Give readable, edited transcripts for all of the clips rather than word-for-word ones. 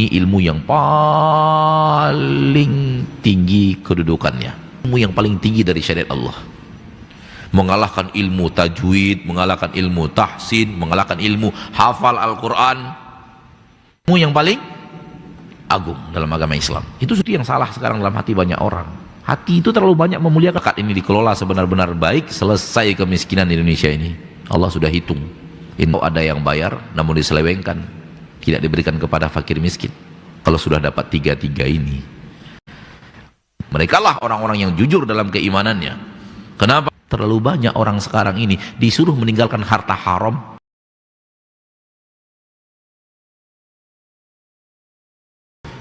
ilmu yang paling tinggi kedudukannya, ilmu yang paling tinggi dari syariat Allah, mengalahkan ilmu tajwid, mengalahkan ilmu tahsin, mengalahkan ilmu hafal Al-Quran. Ilmu yang paling agung dalam agama Islam. Itu yang salah sekarang dalam hati banyak orang. Hati itu terlalu banyak memuliakan. Zakat ini dikelola sebenar-benar baik, selesai kemiskinan di Indonesia ini. Allah sudah hitung. Ini ada yang bayar namun diselewengkan, tidak diberikan kepada fakir miskin. Kalau sudah dapat tiga-tiga ini, mereka lah orang-orang yang jujur dalam keimanannya. Kenapa? Terlalu banyak orang sekarang ini disuruh meninggalkan harta haram.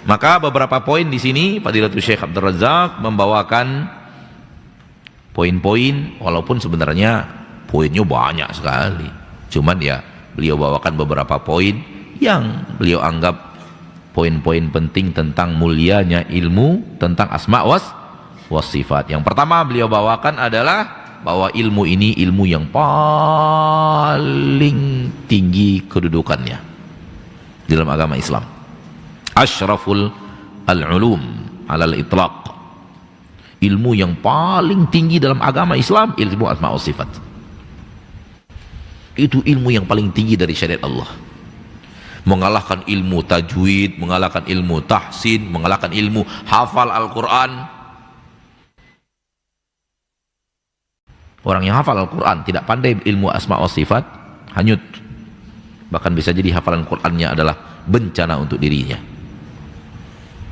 Maka beberapa poin di sini Fadilatul Syekh Abdul Razak membawakan poin-poin, walaupun sebenarnya poinnya banyak sekali. Cuman ya beliau bawakan beberapa poin yang beliau anggap poin-poin penting tentang mulianya ilmu tentang asma was sifat. Yang pertama beliau bawakan adalah bahwa ilmu ini ilmu yang paling tinggi kedudukannya dalam agama Islam. Asyraful al-ulum alal itlaq. Ilmu yang paling tinggi dalam agama Islam, ilmu asma wa sifat. Itu ilmu yang paling tinggi dari syariat Allah. Mengalahkan ilmu tajwid, mengalahkan ilmu tahsin, mengalahkan ilmu hafal Al-Quran. Orang yang hafal Al-Quran tidak pandai ilmu asma wa sifat, hanyut. Bahkan bisa jadi hafalan Qurannya adalah bencana untuk dirinya.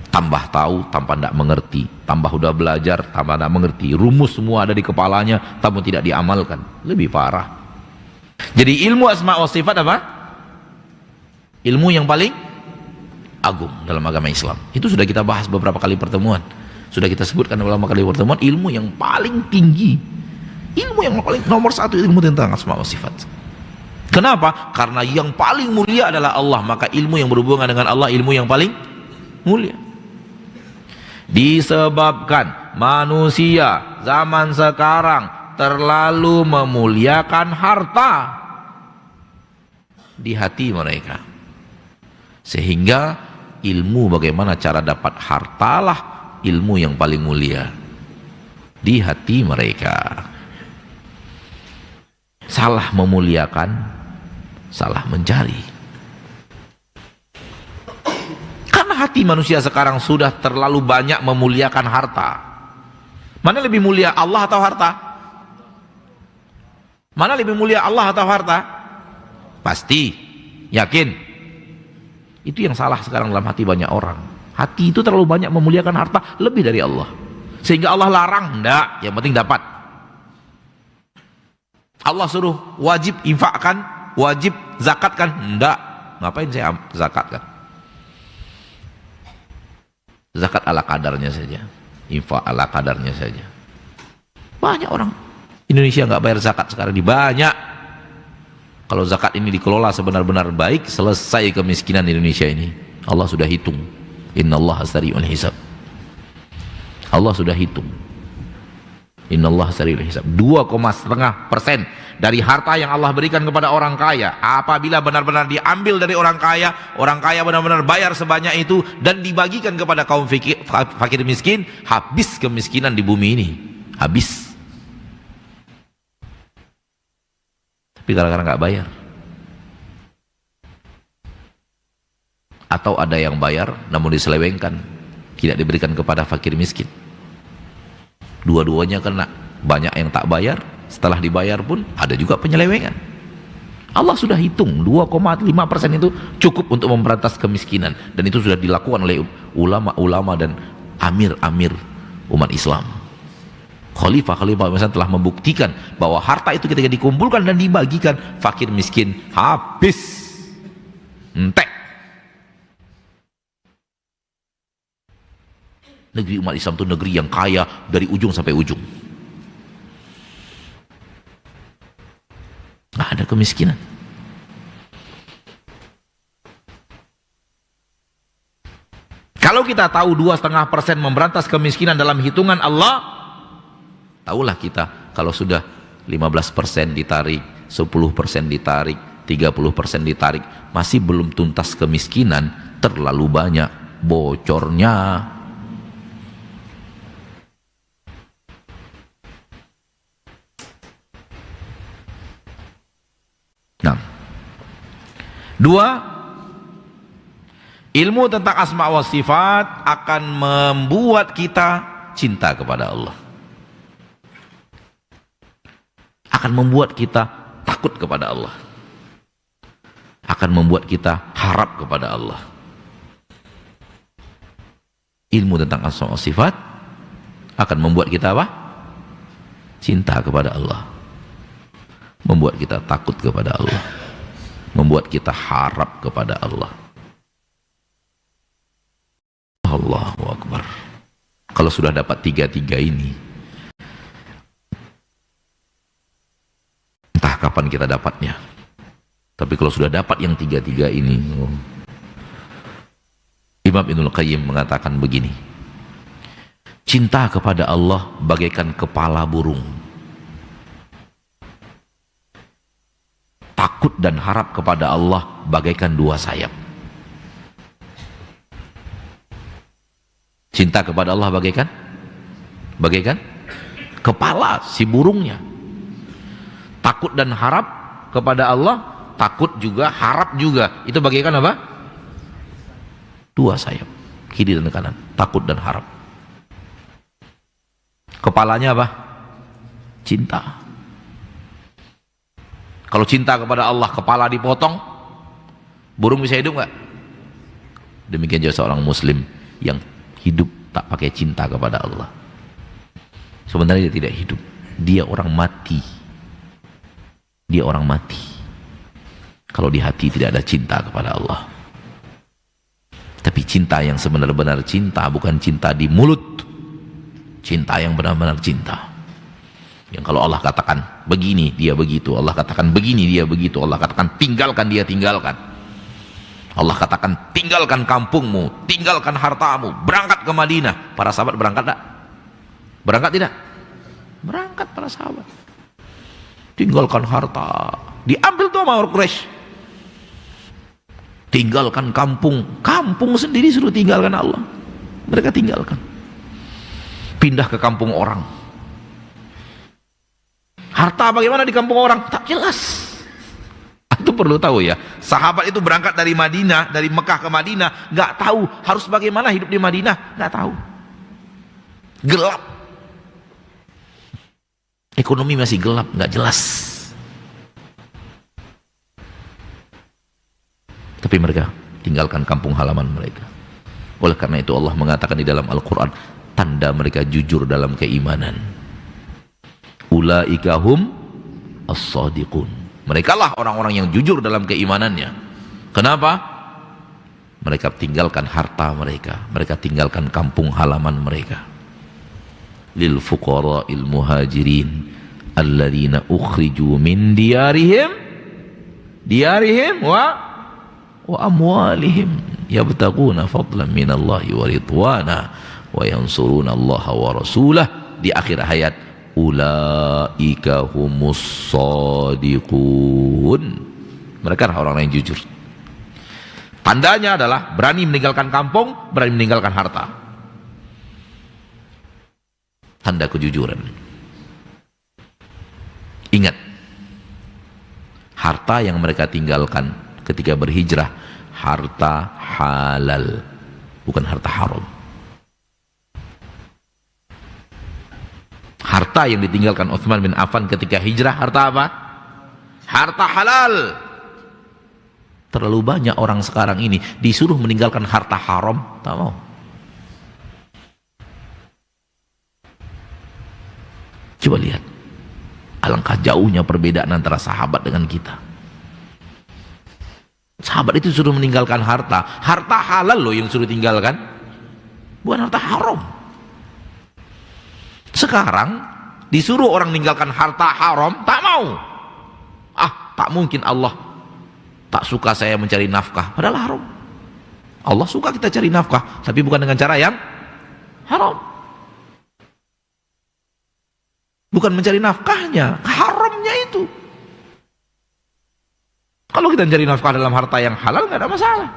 Tambah tahu tanpa tidak mengerti, tambah udah belajar tambah tidak mengerti, rumus semua ada di kepalanya tapi tidak diamalkan, lebih parah. Jadi ilmu asma wa sifat apa? Ilmu yang paling agung dalam agama Islam. Itu sudah kita bahas beberapa kali pertemuan, sudah kita sebutkan beberapa kali pertemuan. Ilmu yang paling tinggi, ilmu yang paling nomor satu, ilmu tentang asma wa sifat. Kenapa? Karena yang paling mulia adalah Allah, maka ilmu yang berhubungan dengan Allah ilmu yang paling mulia. Disebabkan manusia zaman sekarang terlalu memuliakan harta di hati mereka, sehingga ilmu bagaimana cara dapat hartalah ilmu yang paling mulia di hati mereka. Salah memuliakan, salah mencari. Hati manusia sekarang sudah terlalu banyak memuliakan harta. Mana lebih mulia, Allah atau harta? Mana lebih mulia, Allah atau harta? Pasti, yakin. Itu yang salah sekarang dalam hati banyak orang. Hati itu terlalu banyak memuliakan harta lebih dari Allah, sehingga Allah larang, enggak, yang penting dapat. Allah suruh wajib infakkan, wajib zakatkan, enggak, ngapain saya zakatkan? Zakat ala kadarnya saja, infak ala kadarnya saja. Banyak orang Indonesia nggak bayar zakat sekarang, di banyak. Kalau zakat ini dikelola sebenar-benar baik, selesai kemiskinan di Indonesia ini. Allah sudah hitung. Innallaha sari'ul hisab. Allah sudah hitung. Innallaha sari'ul hisab. 2,5% dari harta yang Allah berikan kepada orang kaya, apabila benar-benar diambil dari orang kaya benar-benar bayar sebanyak itu dan dibagikan kepada kaum fakir miskin, habis kemiskinan di bumi ini, habis. Tapi kadang-kadang nggak bayar, atau ada yang bayar namun diselewengkan, tidak diberikan kepada fakir miskin. Dua-duanya kena. Banyak yang tak bayar, setelah dibayar pun ada juga penyelewengan. Allah sudah hitung 2,5% itu cukup untuk memberantas kemiskinan, dan itu sudah dilakukan oleh ulama-ulama dan amir-amir umat Islam. Khalifah-khalifah misalnya telah membuktikan bahwa harta itu ketika dikumpulkan dan dibagikan, fakir miskin habis, entek. Negeri umat Islam itu negeri yang kaya dari ujung sampai ujung. Nggak ada kemiskinan. Kalau kita tahu 2,5% memberantas kemiskinan dalam hitungan Allah, tahulah kita kalau sudah 15% ditarik, 10% ditarik, 30% ditarik, masih belum tuntas kemiskinan, terlalu banyak bocornya. Nah, dua, ilmu tentang asma wa sifat akan membuat kita cinta kepada Allah, akan membuat kita takut kepada Allah, akan membuat kita harap kepada Allah. Ilmu tentang asma wa sifat akan membuat kita apa? Cinta kepada Allah, membuat kita takut kepada Allah, membuat kita harap kepada Allah. Allahu Akbar. Kalau sudah dapat tiga-tiga ini, entah kapan kita dapatnya, tapi kalau sudah dapat yang tiga-tiga ini, Imam Ibnul Qayyim mengatakan begini, cinta kepada Allah bagaikan kepala burung, takut dan harap kepada Allah bagaikan dua sayap. Cinta kepada Allah bagaikan kepala si burungnya. Takut dan harap kepada Allah, takut juga, harap juga, itu bagaikan apa? Dua sayap, kiri dan kanan, takut dan harap. Kepalanya apa? Cinta. Kalau cinta kepada Allah, kepala dipotong, burung bisa hidup nggak? Demikian juga seorang muslim yang hidup tak pakai cinta kepada Allah, sebenarnya dia tidak hidup, dia orang mati. Dia orang mati kalau di hati tidak ada cinta kepada Allah. Tapi cinta yang sebenar-benar cinta, bukan cinta di mulut, cinta yang benar-benar cinta, yang kalau Allah katakan begini dia begitu, Allah katakan begini dia begitu, Allah katakan tinggalkan dia tinggalkan, Allah katakan tinggalkan kampungmu, tinggalkan hartamu, berangkat ke Madinah. Para sahabat berangkat tak? Berangkat tidak? Berangkat para sahabat. Tinggalkan harta, diambil tuh sama orang Quraisy. Tinggalkan kampung, kampung sendiri suruh tinggalkan Allah, mereka tinggalkan, pindah ke kampung orang. Harta bagaimana di kampung orang? Tak jelas. Itu perlu tahu ya, sahabat itu berangkat dari Madinah, dari Mekah ke Madinah, nggak tahu harus bagaimana hidup di Madinah, nggak tahu, gelap, ekonomi masih gelap, nggak jelas. Tapi mereka tinggalkan kampung halaman mereka. Oleh karena itu Allah mengatakan di dalam Al-Quran, tanda mereka jujur dalam keimanan, ulaika hum as-sadiqun. Mereka lah orang-orang yang jujur dalam keimanannya. Kenapa? Mereka tinggalkan harta mereka, mereka tinggalkan kampung halaman mereka. Lil fuqara'il muhajirin alladzina ukhriju min diyarihim wa amwalihim yabtaguna fadlan minallahi wa ridwana wa yansuruna allaha wa rasulah. Di akhir ayat, ulaika humus shadiqun. Mereka adalah orang yang jujur. Tandanya adalah berani meninggalkan kampung, berani meninggalkan harta. Tanda kejujuran. Ingat, harta yang mereka tinggalkan ketika berhijrah, harta halal, bukan harta haram. Harta yang ditinggalkan Utsman bin Affan ketika hijrah, harta apa? Harta halal. Terlalu banyak orang sekarang ini disuruh meninggalkan harta haram, tak mau. Coba lihat, alangkah jauhnya perbedaan antara sahabat dengan kita. Sahabat itu suruh meninggalkan harta, harta halal loh yang suruh tinggalkan, bukan harta haram. Sekarang disuruh orang meninggalkan harta haram, tak mau. Tak mungkin, Allah tak suka saya mencari nafkah, padahal haram. Allah suka kita cari nafkah, tapi bukan dengan cara yang haram. Bukan mencari nafkahnya, haramnya itu. Kalau kita mencari nafkah dalam harta yang halal, nggak ada masalah.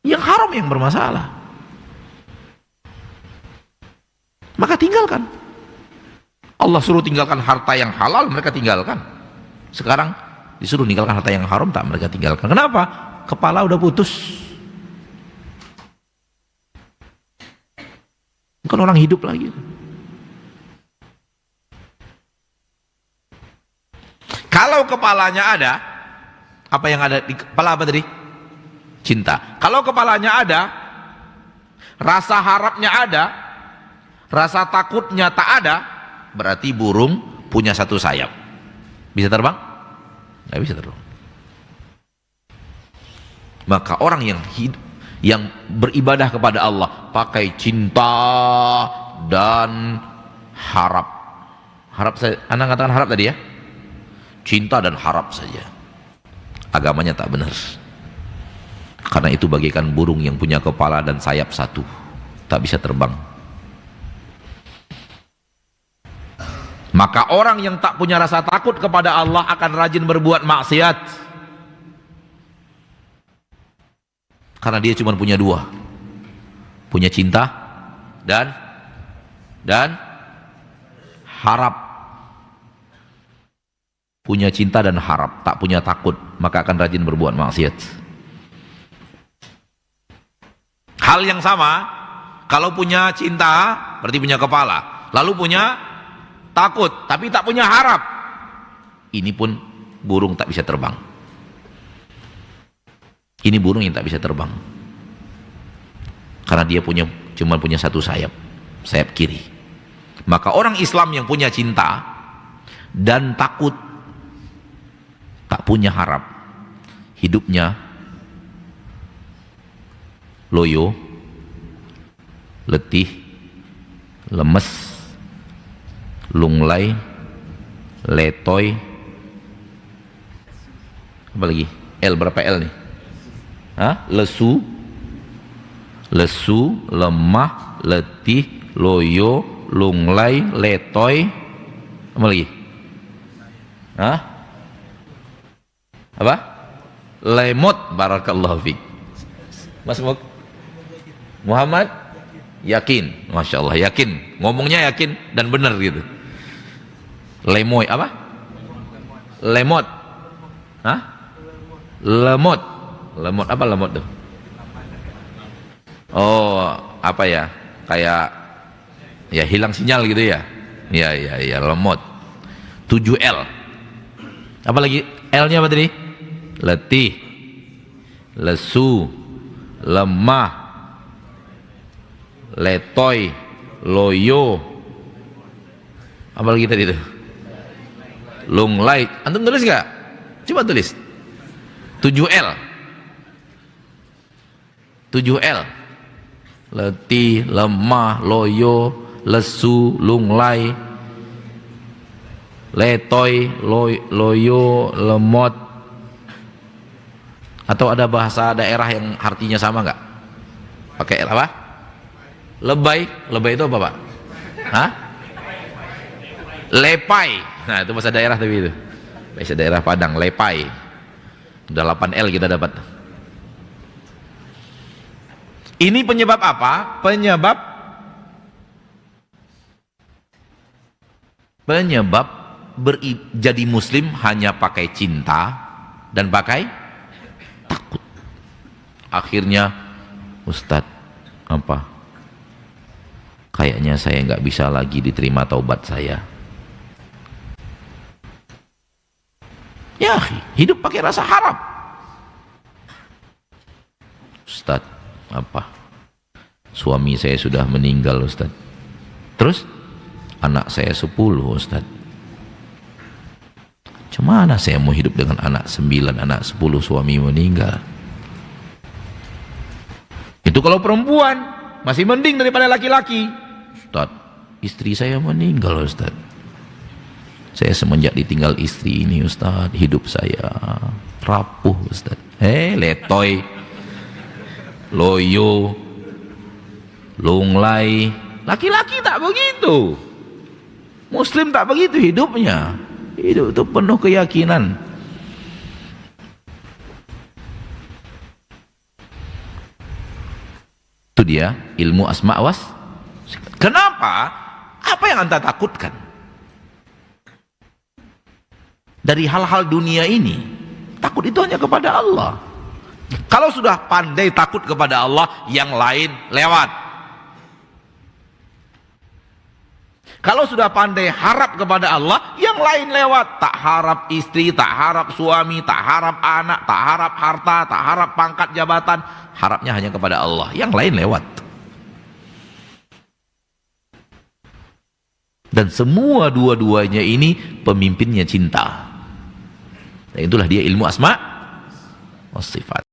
Yang haram yang bermasalah. Maka tinggalkan. Allah suruh tinggalkan harta yang halal, mereka tinggalkan. Sekarang disuruh tinggalkan harta yang haram, tak mereka tinggalkan. Kenapa? Kepala udah putus. Bukan orang hidup lagi. Kalau kepalanya ada, apa yang ada di kepala apa tadi? Cinta. Kalau kepalanya ada, rasa harapnya ada, rasa takutnya tak ada, berarti burung punya satu sayap. Bisa terbang? Nggak bisa terbang. Maka orang yang hidup, yang beribadah kepada Allah pakai cinta dan harap. Harap saya, Anda katakan harap tadi ya? Cinta dan harap saja. Agamanya tak benar. Karena itu bagaikan burung yang punya kepala dan sayap satu, tak bisa terbang. Maka orang yang tak punya rasa takut kepada Allah akan rajin berbuat maksiat. Karena dia cuma punya dua, punya cinta dan harap. Punya cinta dan harap, tak punya takut, maka akan rajin berbuat maksiat. Hal yang sama, kalau punya cinta berarti punya kepala, lalu punya takut tapi tak punya harap, ini pun burung tak bisa terbang. Ini burung yang tak bisa terbang karena dia cuma punya satu sayap, sayap kiri. Maka orang Islam yang punya cinta dan takut, tak punya harap, hidupnya loyo, letih, lemes, lunglai, letoy, apa lagi? L, berapa L nih? Hah? Lesu, lemah, letih, loyo, lunglai, letoy, apa lagi? Hah? Apa? Lemot, barakallahu fiik. Mas Muhammad yakin, masya Allah, yakin, ngomongnya yakin dan benar gitu. Lemoy apa? Lemot, hah? Lemot apa lemot tuh? Oh, apa ya? Kayak ya hilang sinyal gitu ya? Ya, lemot. 7L. Apa lagi? L-nya apa tadi? Letih, lesu, lemah, letoy, loyo, apa lagi tadi itu? Lunglai. Antum tulis gak? Coba tulis. 7L. 7L. Letih, lemah, loyo, lesu, lunglai, letoy, loyo, lemot. Atau ada bahasa daerah yang artinya sama nggak? Pakai apa? Lebay. Lebay itu apa, Pak? Hah? Lepai. Nah, itu bahasa daerah tapi itu. Bahasa daerah Padang, lepai. Udah 8L kita dapat. Ini penyebab apa? Penyebab jadi muslim hanya pakai cinta dan pakai takut. Akhirnya Ustadz, apa? Kayaknya saya nggak bisa lagi diterima taubat saya. Ya, hidup pakai rasa harap. Ustadz, apa? Suami saya sudah meninggal, Ustadz. Terus anak saya 10, Ustadz. Cemana saya mau hidup dengan anak 9, anak 10, suami meninggal. Itu kalau perempuan masih mending daripada laki-laki. Ustadz, istri saya meninggal, Ustadz. Saya semenjak ditinggal istri ini, Ustadz, hidup saya rapuh, Ustadz. Letoy, loyo, lunglai. Laki-laki tak begitu. Muslim tak begitu hidupnya. Hidup itu penuh keyakinan. Itu dia ilmu asma was. Kenapa? Apa yang anda takutkan dari hal-hal dunia ini? Takut itu hanya kepada Allah. Kalau sudah pandai takut kepada Allah, yang lain lewat. Kalau sudah pandai harap kepada Allah, yang lain lewat. Tak harap istri, tak harap suami, tak harap anak, tak harap harta, tak harap pangkat jabatan. Harapnya hanya kepada Allah, yang lain lewat. Dan semua dua-duanya ini pemimpinnya cinta. Dan itulah dia ilmu asma wa sifat.